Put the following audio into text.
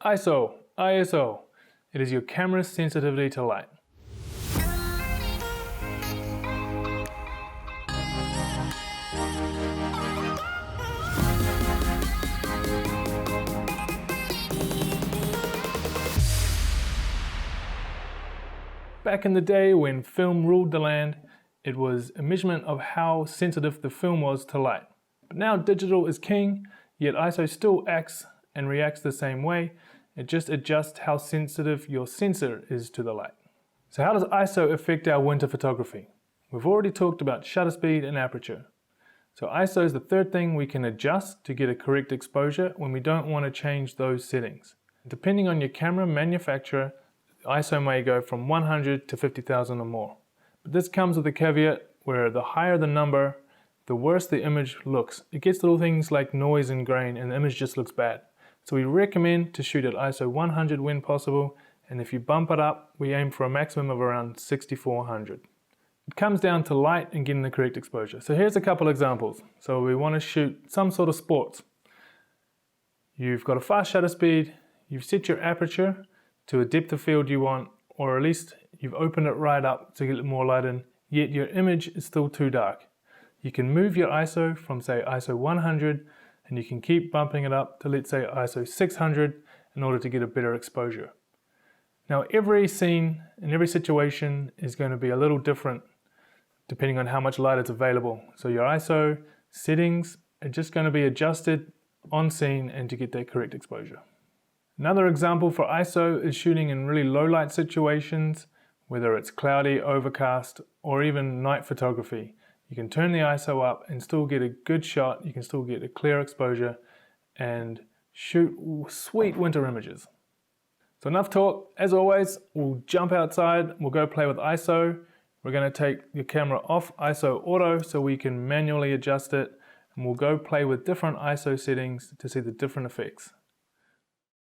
ISO. It is your camera's sensitivity to light. Back in the day when film ruled the land, it was a measurement of how sensitive the film was to light. But now digital is king, yet ISO still acts and reacts the same way. It just adjusts how sensitive your sensor is to the light. So how does ISO affect our winter photography? We've already talked about shutter speed and aperture. So ISO is the third thing we can adjust to get a correct exposure when we don't want to change those settings. Depending on your camera manufacturer, the ISO may go from 100 to 50,000 or more. But this comes with a caveat where the higher the number, the worse the image looks. It gets little things like noise and grain and the image just looks bad. So we recommend to shoot at ISO 100 when possible, and if you bump it up, we aim for a maximum of around 6400. It comes down to light and getting the correct exposure. So here's a couple examples. So we want to shoot some sort of sports. You've got a fast shutter speed, you've set your aperture to a depth of field you want, or at least you've opened it right up to get more light in, yet your image is still too dark. You can move your ISO from say ISO 100 and you can keep bumping it up to let's say ISO 600 in order to get a better exposure. Now every scene and every situation is going to be a little different depending on how much light is available. So your ISO settings are just going to be adjusted on scene and to get that correct exposure. Another example for ISO is shooting in really low light situations, whether it's cloudy, overcast, or even night photography. You can turn the ISO up and still get a good shot, you can still get a clear exposure and shoot sweet winter images. So enough talk. As always, we'll jump outside, we'll go play with ISO. We're going to take your camera off ISO auto so we can manually adjust it, and we'll go play with different ISO settings to see the different effects.